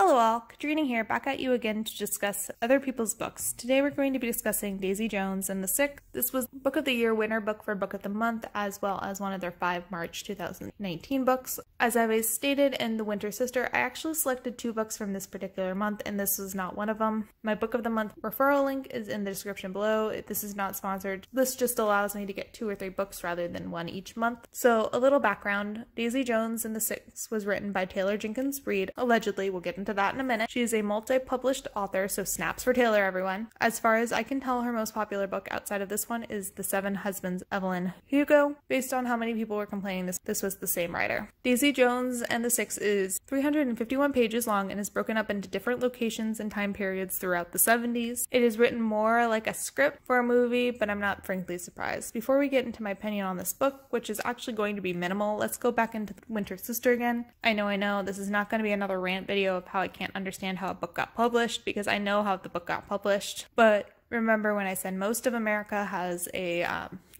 Hello all, Kadrina here, back at you again to discuss other people's books. Today we're going to be discussing Daisy Jones and the Six. This was Book of the Year winner book for Book of the Month, as well as one of their 5 March 2019 books. As I've stated in The Winter Sister, I actually selected 2 books from this particular month, and this was not one of them. My Book of the Month referral link is in the description below. This is not sponsored. This just allows me to get 2 or 3 books rather than 1 each month. So a little background, Daisy Jones and the Six was written by Taylor Jenkins Reid. Allegedly, we'll get into that in a minute. She is a multi-published author, so snaps for Taylor, everyone. As far as I can tell, her most popular book outside of this one is The Seven Husbands of Evelyn Hugo. Based on how many people were complaining, this was the same writer. Daisy Jones and the Six is 351 pages long and is broken up into different locations and time periods throughout the 70s. It is written more like a script for a movie, but I'm not frankly surprised. Before we get into my opinion on this book, which is actually going to be minimal, let's go back into Winter Sister again. I know, this is not going to be another rant video of how I can't understand how a book got published, because I know how the book got published, but remember when I said most of America has a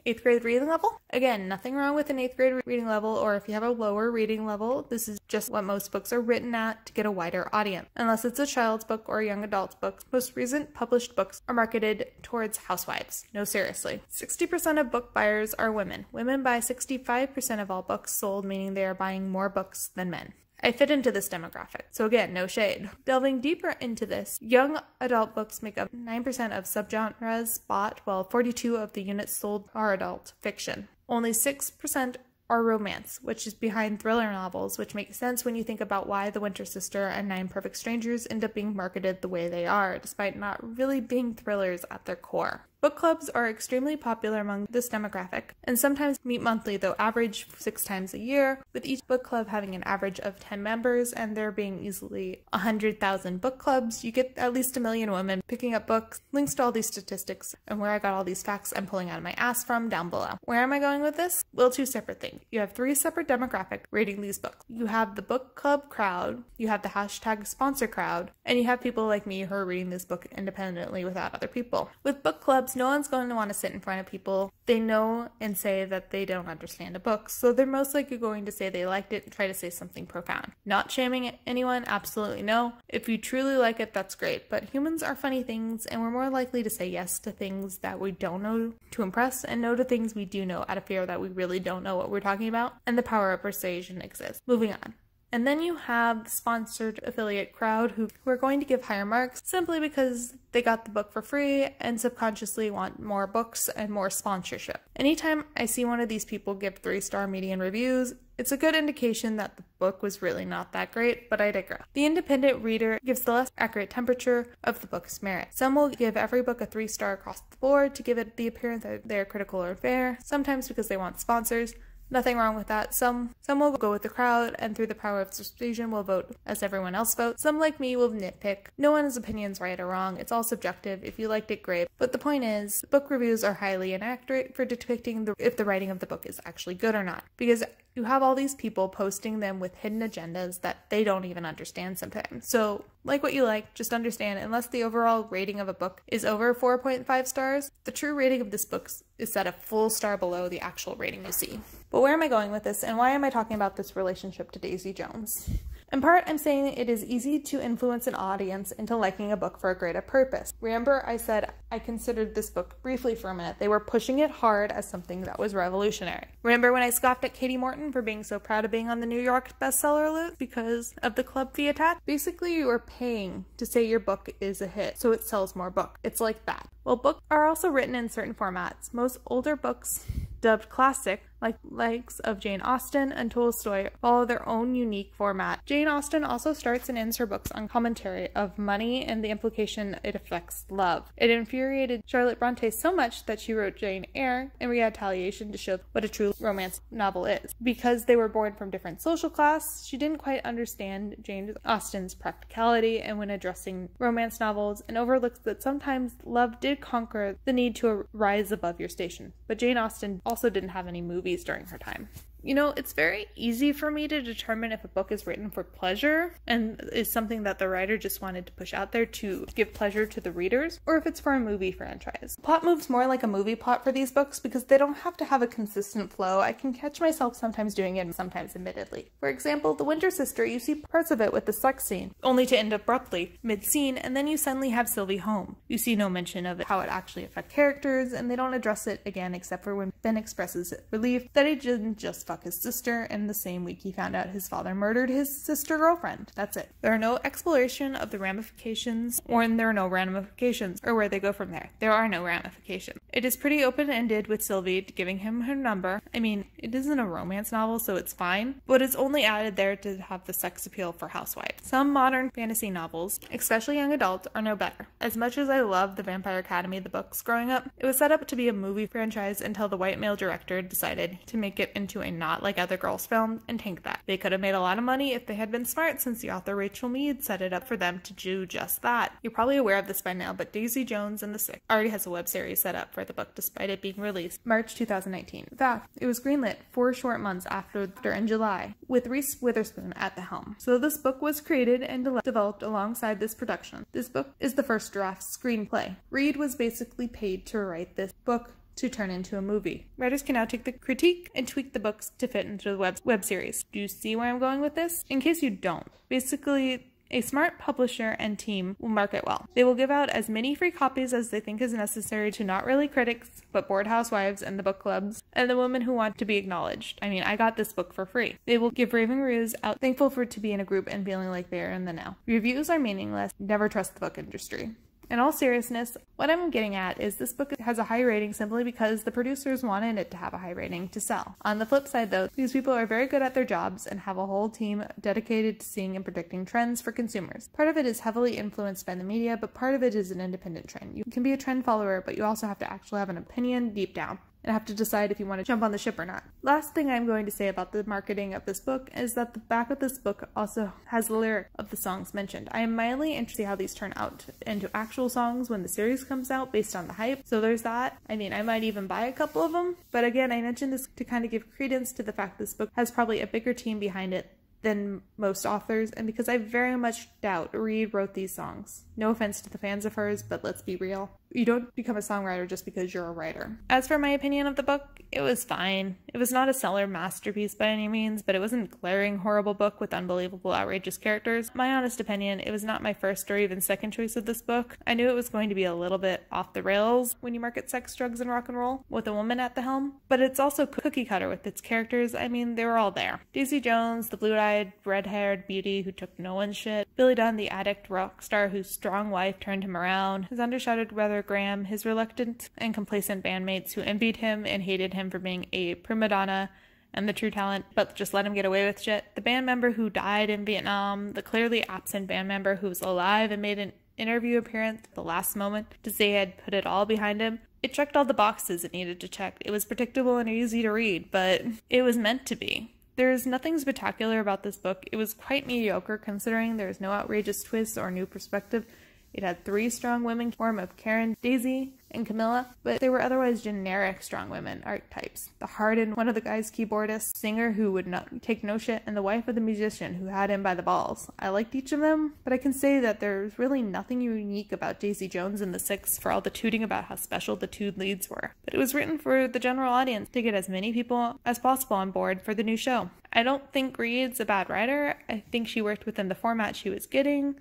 8th grade reading level? Again, nothing wrong with an 8th grade reading level, or if you have a lower reading level, this is just what most books are written at to get a wider audience. Unless it's a child's book or a young adult's book, most recent published books are marketed towards housewives. No, seriously. 60% of book buyers are women. Women buy 65% of all books sold, meaning they are buying more books than men. I fit into this demographic, so again, no shade. Delving deeper into this, young adult books make up 9% of subgenres bought, while 42 of the units sold are adult fiction. Only 6% are romance, which is behind thriller novels, which makes sense when you think about why The Winter Sister and 9 Perfect Strangers end up being marketed the way they are, despite not really being thrillers at their core. Book clubs are extremely popular among this demographic, and sometimes meet monthly, though average 6 times a year, with each book club having an average of 10 members, and there being easily 100,000 book clubs. You get at least 1 million women picking up books. Links to all these statistics and where I got all these facts I'm pulling out of my ass from down below. Where am I going with this? Well, 2 separate things. You have 3 separate demographics reading these books. You have the book club crowd, you have the hashtag sponsor crowd, and you have people like me who are reading this book independently without other people. With book clubs, no one's going to want to sit in front of people they know and say that they don't understand a book, so they're most likely going to say they liked it and try to say something profound. Not shaming anyone, absolutely no. If you truly like it, that's great, but humans are funny things, and we're more likely to say yes to things that we don't know to impress, and no to things we do know out of fear that we really don't know what we're talking about, and the power of persuasion exists. Moving on. And then you have the sponsored affiliate crowd who are going to give higher marks simply because they got the book for free and subconsciously want more books and more sponsorship. Anytime I see one of these people give 3-star median reviews, it's a good indication that the book was really not that great, but I digress. The independent reader gives the less accurate temperature of the book's merit. Some will give every book a 3-star across the board to give it the appearance that they are critical or fair, sometimes because they want sponsors. Nothing wrong with that. Some will go with the crowd, and through the power of persuasion will vote as everyone else votes. Some, like me, will nitpick. No one's opinion's right or wrong. It's all subjective. If you liked it, great. But the point is, book reviews are highly inaccurate for depicting if the writing of the book is actually good or not. Because you have all these people posting them with hidden agendas that they don't even understand sometimes. So, like what you like, just understand, unless the overall rating of a book is over 4.5 stars, the true rating of this book is set a full star below the actual rating you see. But where am I going with this, and why am I talking about this relationship to Daisy Jones? In part, I'm saying it is easy to influence an audience into liking a book for a greater purpose. Remember, I said I considered this book briefly for a minute. They were pushing it hard as something that was revolutionary. Remember when I scoffed at Katie Morton for being so proud of being on the New York bestseller list because of the club fee attached? Basically, you are paying to say your book is a hit, so it sells more books. It's like that. Well, books are also written in certain formats. Most older books, dubbed classic, like likes of Jane Austen and Tolstoy, follow their own unique format. Jane Austen also starts and ends her books on commentary of money and the implication it affects love. It infuriated Charlotte Bronte so much that she wrote Jane Eyre in retaliation to show what a true romance novel is. Because they were born from different social class, she didn't quite understand Jane Austen's practicality and when addressing romance novels, and overlooked that sometimes love did conquer the need to rise above your station. But Jane Austen also didn't have any movies during her time. You know, it's very easy for me to determine if a book is written for pleasure and is something that the writer just wanted to push out there to give pleasure to the readers, or if it's for a movie franchise. Plot moves more like a movie plot for these books because they don't have to have a consistent flow. I can catch myself sometimes doing it and sometimes admittedly. For example, The Winter Sister, you see parts of it with the sex scene, only to end abruptly mid-scene, and then you suddenly have Sylvie home. You see no mention of how it actually affects characters, and they don't address it again except for when Ben expresses relief that he didn't just fuck his sister, and the same week he found out his father murdered his sister girlfriend. That's it. There are no exploration of the ramifications, or there are no ramifications, or where they go from there. There are no ramifications. It is pretty open-ended with Sylvie giving him her number. I mean, it isn't a romance novel, so it's fine, but it's only added there to have the sex appeal for housewives. Some modern fantasy novels, especially young adult, are no better. As much as I loved the Vampire Academy, the books growing up, it was set up to be a movie franchise until the white male director decided to make it into a not like other girls film and tank that. They could have made a lot of money if they had been smart, since the author Rachel Mead set it up for them to do just that. You're probably aware of this by now, but Daisy Jones and the Six already has a web series set up for the book despite it being released March 2019. In fact, it was greenlit 4 short months after in July, with Reese Witherspoon at the helm. So this book was created and developed alongside this production. This book is the first draft screenplay. Reid was basically paid to write this book to turn into a movie. Writers can now take the critique and tweak the books to fit into the web series. Do you see where I'm going with this? In case you don't, basically, a smart publisher and team will market well. They will give out as many free copies as they think is necessary to not really critics, but bored housewives and the book clubs, and the women who want to be acknowledged. I mean, I got this book for free. They will give raving reviews out, thankful for to be in a group and feeling like they are in the know. Reviews are meaningless. Never trust the book industry. In all seriousness, what I'm getting at is this book has a high rating simply because the producers wanted it to have a high rating to sell. On the flip side though, these people are very good at their jobs and have a whole team dedicated to seeing and predicting trends for consumers. Part of it is heavily influenced by the media, but part of it is an independent trend. You can be a trend follower, but you also have to actually have an opinion deep down and have to decide if you want to jump on the ship or not. Last thing I'm going to say about the marketing of this book is that the back of this book also has the lyric of the songs mentioned. I am mildly interested to see how these turn out into actual songs when the series comes out based on the hype, so there's that. I mean, I might even buy a couple of them, but again, I mentioned this to kind of give credence to the fact this book has probably a bigger team behind it than most authors, and because I very much doubt Reid wrote these songs. No offense to the fans of hers, but let's be real. You don't become a songwriter just because you're a writer. As for my opinion of the book, it was fine. It was not a stellar masterpiece by any means, but it wasn't a glaring horrible book with unbelievable outrageous characters. My honest opinion, it was not my first or even second choice of this book. I knew it was going to be a little bit off the rails when you market sex, drugs, and rock and roll with a woman at the helm, but it's also cookie cutter with its characters. I mean, they were all there. Daisy Jones, the blue-eyed, red-haired beauty who took no one's shit. Billy Dunn, the addict rock star whose strong wife turned him around. His undershadowed brother Graham, his reluctant and complacent bandmates who envied him and hated him for being a prima donna and the true talent, but just let him get away with shit. The band member who died in Vietnam, the clearly absent band member who was alive and made an interview appearance at the last moment to say he had put it all behind him. It checked all the boxes it needed to check. It was predictable and easy to read, but it was meant to be. There's nothing spectacular about this book. It was quite mediocre considering there's no outrageous twists or new perspective. It had 3 strong women form of Karen, Daisy, and Camilla, but they were otherwise generic strong women archetypes. The hardened one of the guy's keyboardist, singer who would not take no shit, and the wife of the musician who had him by the balls. I liked each of them, but I can say that there's really nothing unique about Daisy Jones and the Six for all the tooting about how special the 2 leads were. But it was written for the general audience to get as many people as possible on board for the new show. I don't think Reid's a bad writer. I think she worked within the format she was getting.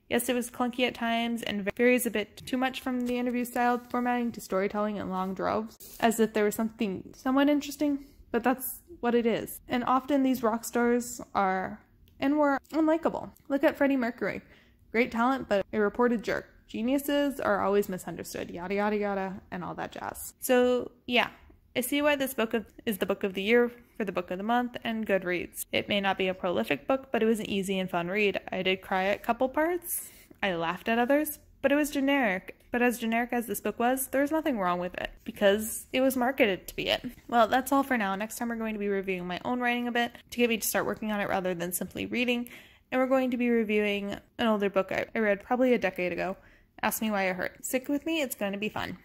Yes, it was clunky at times and varies a bit too much from the interview-style formatting to storytelling in long droves, as if there was something somewhat interesting, but that's what it is. And often these rock stars are and were unlikable. Look at Freddie Mercury. Great talent, but a reported jerk. Geniuses are always misunderstood, yada yada yada, and all that jazz. So yeah, I see why this book is the book of the year for the book of the month and good reads. It may not be a prolific book, but it was an easy and fun read. I did cry at a couple parts, I laughed at others, but it was generic. But as generic as this book was, there was nothing wrong with it, because it was marketed to be it. Well, that's all for now. Next time we're going to be reviewing my own writing a bit, to get me to start working on it rather than simply reading, and we're going to be reviewing an older book I read probably a decade ago. Ask me why it hurt. Stick with me, it's going to be fun.